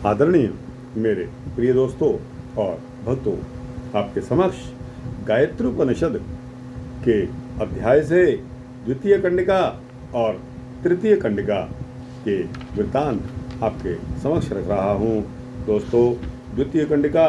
आदरणीय मेरे प्रिय दोस्तों और भक्तों, आपके समक्ष गायत्री उपनिषद के अध्याय से द्वितीय कंडिका और तृतीय कंडिका के वृत्तांत आपके समक्ष रख रहा हूँ। दोस्तों, द्वितीय कंडिका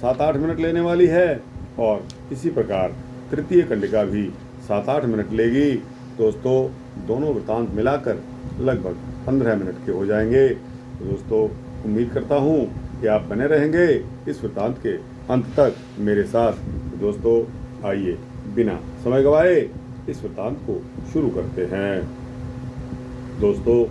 7-8 मिनट लेने वाली है और इसी प्रकार तृतीय कंडिका भी 7-8 मिनट लेगी। दोस्तों, दोनों वृत्तांत मिलाकर लगभग 15 मिनट के हो जाएंगे। तो दोस्तों, उम्मीद करता हूँ कि आप बने रहेंगे इस वृत्तांत के अंत तक मेरे साथ। दोस्तों, आइए बिना समय गवाए इस वृत्तांत को शुरू करते हैं। दोस्तों,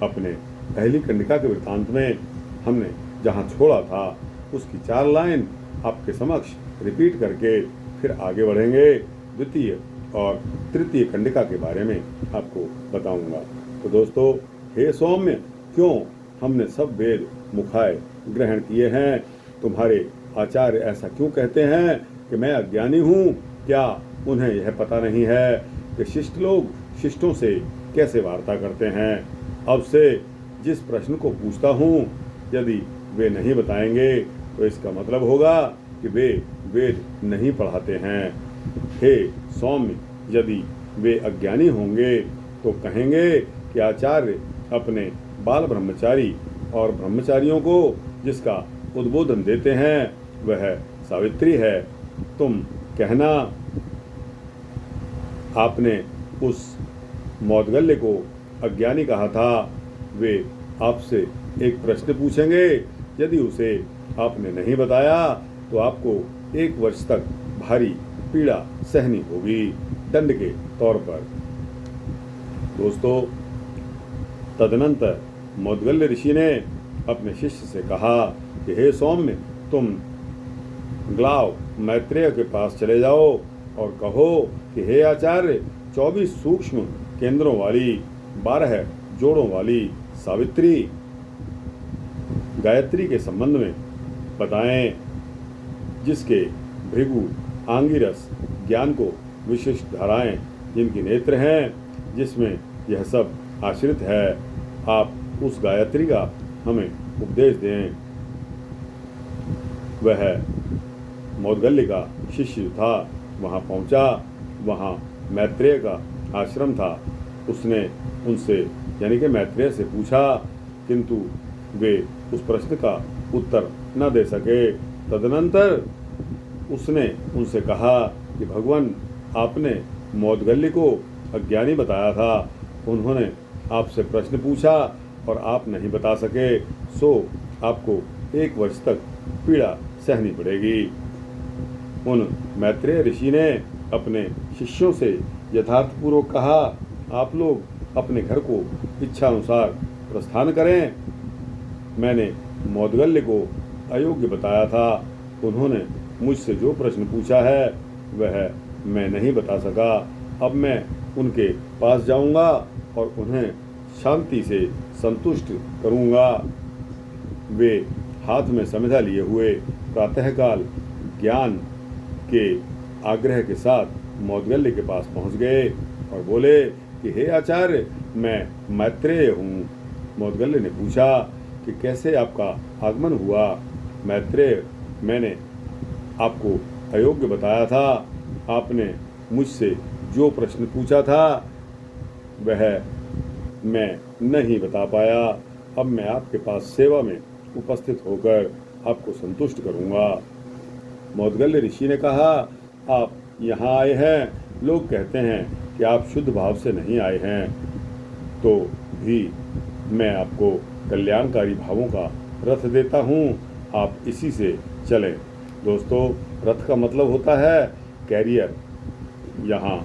अपने पहली कंडिका के वृत्तांत में हमने जहाँ छोड़ा था उसकी 4 लाइन आपके समक्ष रिपीट करके फिर आगे बढ़ेंगे। द्वितीय और तृतीय कंडिका के बारे में आपको बताऊंगा। तो दोस्तों, हे सौम्य, क्यों हमने सब वेद मुखाय ग्रहण किए हैं? तुम्हारे आचार्य ऐसा क्यों कहते हैं कि मैं अज्ञानी हूँ? क्या उन्हें यह पता नहीं है कि शिष्ट लोग शिष्टों से कैसे वार्ता करते हैं? अब से जिस प्रश्न को पूछता हूँ, यदि वे नहीं बताएंगे तो इसका मतलब होगा कि वे वेद नहीं पढ़ाते हैं। हे सौम्य, यदि वे अज्ञानी होंगे तो कहेंगे कि आचार्य अपने बाल ब्रह्मचारी और ब्रह्मचारियों को जिसका उद्बोधन देते हैं वह सावित्री है। तुम कहना, आपने उस मौदगल्य को अज्ञानी कहा था। वे आपसे एक प्रश्न पूछेंगे, यदि उसे आपने नहीं बताया तो आपको 1 वर्ष तक भारी पीड़ा सहनी होगी, दंड के तौर पर। दोस्तों, तदनंतर मौदगल्य ऋषि ने अपने शिष्य से कहा कि हे सौम्य, तुम ग्लाव मैत्रेय के पास चले जाओ और कहो कि हे आचार्य, 24 सूक्ष्म केंद्रों वाली 12 जोड़ों वाली सावित्री गायत्री के संबंध में बताएं, जिसके भृगु आंगिरस ज्ञान को विशिष्ट धाराएं जिनकी नेत्र हैं, जिसमें यह सब आश्रित है। आप उस गायत्री का हमें उपदेश दें। वह मौदगल्य का शिष्य था, वहाँ पहुँचा। वहाँ मैत्रेय का आश्रम था। उसने उनसे यानी कि मैत्रेय से पूछा, किंतु वे उस प्रश्न का उत्तर न दे सके। तदनंतर उसने उनसे कहा कि भगवान, आपने मौदगल्य को अज्ञानी बताया था। उन्होंने आपसे प्रश्न पूछा और आप नहीं बता सके, सो आपको 1 वर्ष तक पीड़ा सहनी पड़ेगी। उन मैत्रेय ऋषि ने अपने शिष्यों से यथार्थपूर्वक कहा, आप लोग अपने घर को इच्छा अनुसार प्रस्थान करें। मैंने मौदगल्य को अयोग्य बताया था। उन्होंने मुझसे जो प्रश्न पूछा है वह मैं नहीं बता सका। अब मैं उनके पास जाऊंगा और उन्हें शांति से संतुष्ट करूंगा। वे हाथ में समिधा लिए हुए प्रातःकाल ज्ञान के आग्रह के साथ मौदगल्य के पास पहुंच गए और बोले कि हे आचार्य, मैं मैत्रेय हूँ। मौदगल्य ने पूछा कि कैसे आपका आगमन हुआ? मैत्रेय, मैंने आपको अयोग्य बताया था। आपने मुझसे जो प्रश्न पूछा था वह मैं नहीं बता पाया। अब मैं आपके पास सेवा में उपस्थित होकर आपको संतुष्ट करूंगा। मौदगल्य ऋषि ने कहा, आप यहाँ आए हैं, लोग कहते हैं कि आप शुद्ध भाव से नहीं आए हैं, तो भी मैं आपको कल्याणकारी भावों का रथ देता हूँ, आप इसी से चलें। दोस्तों, रथ का मतलब होता है कैरियर। यहाँ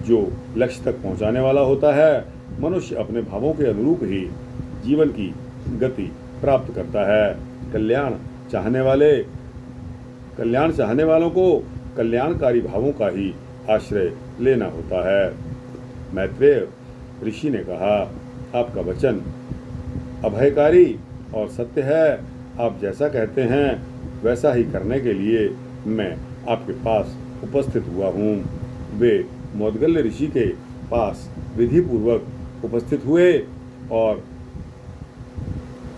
जो लक्ष्य तक पहुँचाने वाला होता है, मनुष्य अपने भावों के अनुरूप ही जीवन की गति प्राप्त करता है। कल्याण चाहने वालों को कल्याणकारी भावों का ही आश्रय लेना होता है। मैत्रेय ऋषि ने कहा, आपका वचन अभयकारी और सत्य है। आप जैसा कहते हैं वैसा ही करने के लिए मैं आपके पास उपस्थित हुआ हूँ। वे मौदगल्य ऋषि के पास विधि पूर्वक उपस्थित हुए और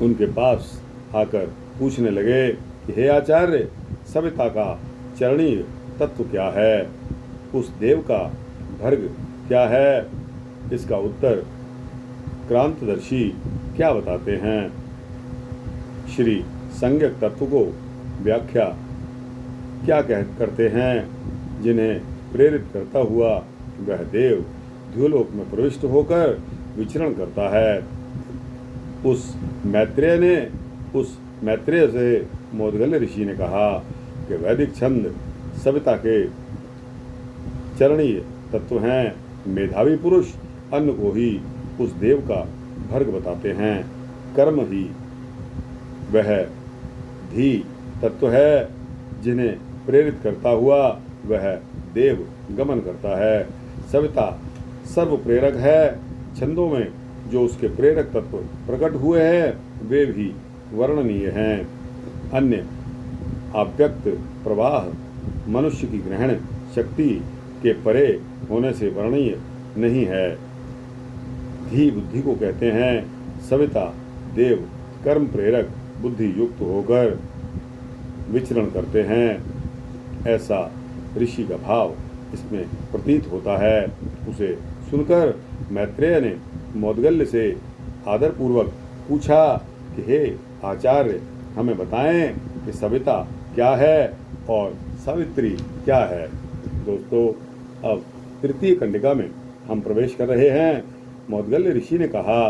उनके पास आकर पूछने लगे कि हे आचार्य, सविता का चरणीय तत्व क्या है? उस देव का भर्ग क्या है? इसका उत्तर क्रांतदर्शी क्या बताते हैं? श्री संज्ञक तत्व को व्याख्या क्या करते हैं? जिन्हें प्रेरित करता हुआ वह देव द्युलोक में प्रविष्ट होकर विचरण करता है। उस मैत्रेय से मोदगल्य ऋषि ने कहा कि वैदिक छंद सविता के चरणीय तत्व हैं। मेधावी पुरुष अन्न को ही उस देव का भर्ग बताते हैं। कर्म ही वह धी तत्व है जिन्हें प्रेरित करता हुआ वह देव गमन करता है। सविता सर्व प्रेरक है। छंदों में जो उसके प्रेरक तत्व प्रकट हुए हैं वे भी वर्णनीय हैं। अन्य अव्यक्त प्रवाह मनुष्य की ग्रहण शक्ति के परे होने से वर्णनीय नहीं है। धी बुद्धि को कहते हैं। सविता देव कर्म प्रेरक बुद्धि युक्त होकर विचरण करते हैं, ऐसा ऋषि का भाव इसमें प्रतीत होता है। उसे सुनकर मैत्रेय ने मोदगल्य से आदरपूर्वक पूछा कि हे आचार्य, हमें बताएं कि सविता क्या है और सावित्री क्या है। दोस्तों, अब तृतीय कंडिका में हम प्रवेश कर रहे हैं। मोदगल्य ऋषि ने कहा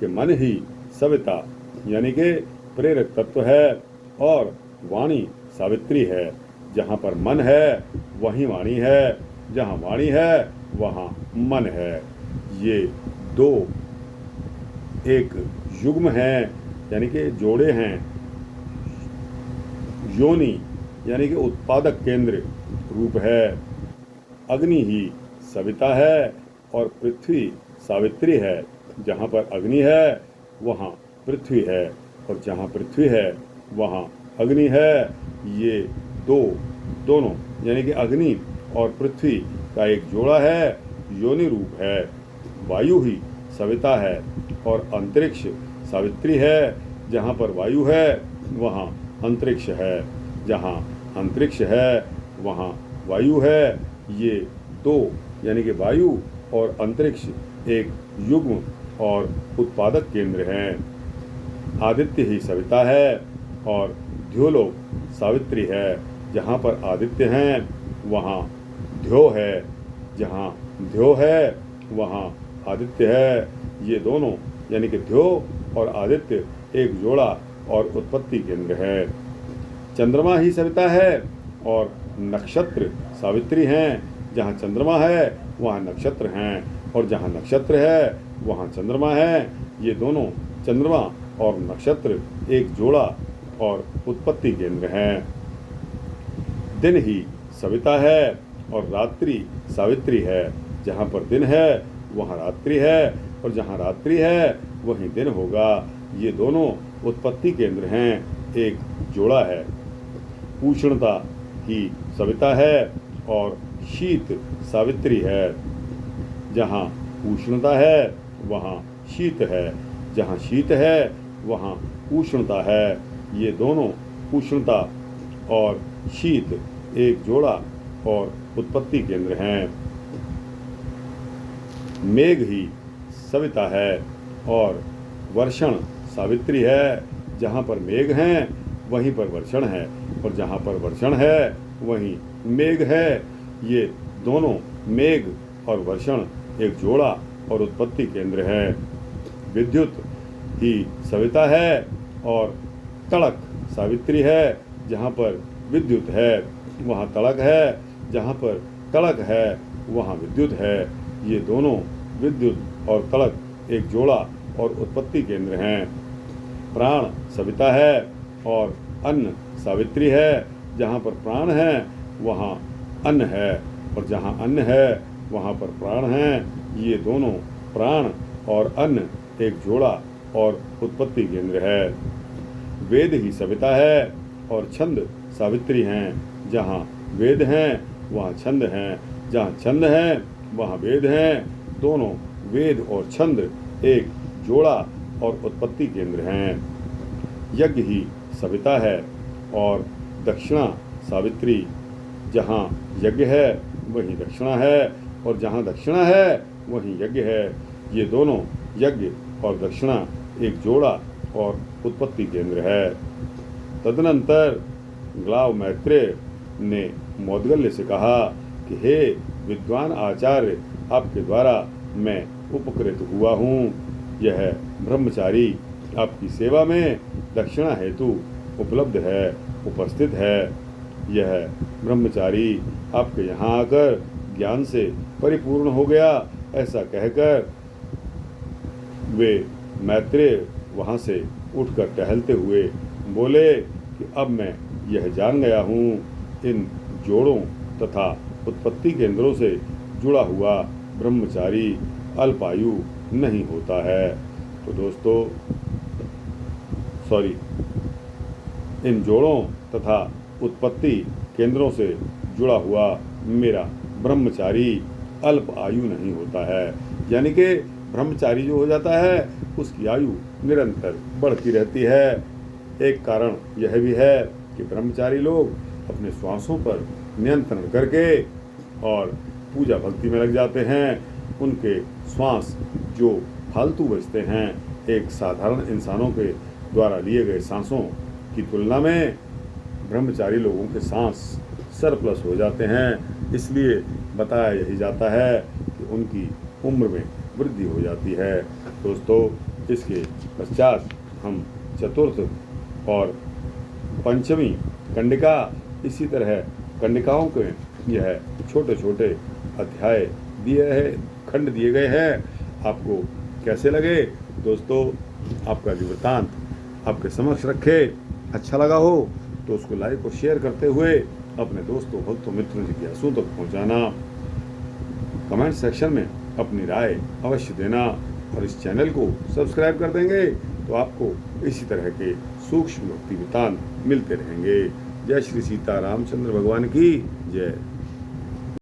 कि मन ही सविता यानी कि प्रेरक तत्व है और वाणी सावित्री है। जहाँ पर मन है वहीं वाणी है, जहाँ वाणी है वहाँ मन है। ये दो एक युग्म हैं यानी कि जोड़े हैं। योनि यानी कि उत्पादक केंद्र रूप है। अग्नि ही सविता है और पृथ्वी सावित्री है। जहाँ पर अग्नि है वहाँ पृथ्वी है और जहाँ पृथ्वी है वहाँ अग्नि है। ये दोनों यानी कि अग्नि और पृथ्वी का एक जोड़ा है, योनि रूप है। वायु ही सविता है और अंतरिक्ष सावित्री है। जहाँ पर वायु है वहाँ अंतरिक्ष है, जहाँ अंतरिक्ष है वहाँ वायु है। ये दो यानी कि वायु और अंतरिक्ष एक युग्म और उत्पादक केंद्र हैं। आदित्य ही सविता है और द्योलोक सावित्री है। जहाँ पर आदित्य हैं वहाँ द्यो है, जहाँ द्यो है वहाँ आदित्य है। ये दोनों यानी कि द्यो और आदित्य एक जोड़ा और उत्पत्ति केंद्र है। चंद्रमा ही सविता है और नक्षत्र सावित्री हैं। जहाँ चंद्रमा है वहाँ नक्षत्र हैं और जहाँ नक्षत्र है वहाँ चंद्रमा है। ये दोनों चंद्रमा और नक्षत्र एक जोड़ा और उत्पत्ति केंद्र हैं। दिन ही सविता है और रात्रि सावित्री है। जहाँ पर दिन है वहाँ रात्रि है और जहाँ रात्रि है वहीं दिन होगा। ये दोनों उत्पत्ति केंद्र हैं, एक जोड़ा है। उष्णता ही सविता है और शीत सावित्री है। जहाँ उष्णता है वहाँ शीत है, जहाँ शीत है वहाँ उष्णता है। ये दोनों उष्णता और शीत एक जोड़ा और उत्पत्ति केंद्र हैं। मेघ ही सविता है और वर्षण सावित्री है। जहाँ पर मेघ हैं वहीं पर वर्षण है और जहाँ पर वर्षण है वहीं मेघ है। ये दोनों मेघ और वर्षण एक जोड़ा और उत्पत्ति केंद्र है। विद्युत ही सविता है और तड़क सावित्री है। जहाँ पर विद्युत है वहाँ तड़क है, जहाँ पर तड़क है वहाँ विद्युत है। ये दोनों विद्युत और तड़क एक जोड़ा और उत्पत्ति केंद्र हैं। प्राण सविता है और अन्न सावित्री है। जहाँ पर प्राण है वहाँ अन्न है और जहाँ अन्न है वहाँ पर प्राण हैं। ये दोनों प्राण और अन्न एक जोड़ा और उत्पत्ति केंद्र है। वेद ही सविता है और छंद सावित्री हैं। जहाँ वेद हैं वहाँ छंद हैं, जहाँ छंद हैं वहाँ वेद हैं। दोनों वेद और छंद एक जोड़ा और उत्पत्ति केंद्र हैं। यज्ञ ही सविता है और दक्षिणा सावित्री। जहाँ यज्ञ है वहीं दक्षिणा है और जहाँ दक्षिणा है वहीं यज्ञ है। ये दोनों यज्ञ और दक्षिणा एक जोड़ा और उत्पत्ति केंद्र है। तदनंतर ग्लाव मैत्रेय ने मौद्गल्य से कहा कि हे विद्वान आचार्य, आपके द्वारा मैं उपकृत हुआ हूँ। यह ब्रह्मचारी आपकी सेवा में दक्षिणा हेतु उपलब्ध है, उपस्थित है। यह ब्रह्मचारी आपके यहाँ आकर ज्ञान से परिपूर्ण हो गया। ऐसा कहकर वे मैत्रेय वहाँ से उठकर टहलते हुए बोले कि अब मैं यह जान गया हूँ, इन जोड़ों तथा उत्पत्ति केंद्रों से जुड़ा हुआ ब्रह्मचारी अल्पायु नहीं होता है। तो दोस्तों इन जोड़ों तथा उत्पत्ति केंद्रों से जुड़ा हुआ मेरा ब्रह्मचारी अल्प आयु नहीं होता है। यानी कि ब्रह्मचारी जो हो जाता है उसकी आयु निरंतर बढ़ती रहती है। एक कारण यह भी है कि ब्रह्मचारी लोग अपने श्वासों पर नियंत्रण करके और पूजा भक्ति में लग जाते हैं। उनके श्वास जो फालतू बचते हैं एक साधारण इंसानों के द्वारा लिए गए सांसों की तुलना में ब्रह्मचारी लोगों के सांस सरप्लस हो जाते हैं। इसलिए बताया यही जाता है कि उनकी उम्र में वृद्धि हो जाती है। दोस्तों इसके पश्चात हम चतुर्थ और पंचमी कंडिका, इसी तरह कंडिकाओं के यह छोटे छोटे अध्याय खंड दिए गए हैं। आपको कैसे लगे दोस्तों? आपका जो वृत्तांत आपके समक्ष रखे अच्छा लगा हो तो उसको लाइक और शेयर करते हुए अपने दोस्तों, भक्तों, मित्रों, जिज्ञासुओं तक पहुंचाना। कमेंट सेक्शन में अपनी राय अवश्य देना और इस चैनल को सब्सक्राइब कर देंगे तो आपको इसी तरह के सूक्ष्म भक्ति वृत्तांत मिलते रहेंगे। जय श्री सीता रामचंद्र भगवान की जय।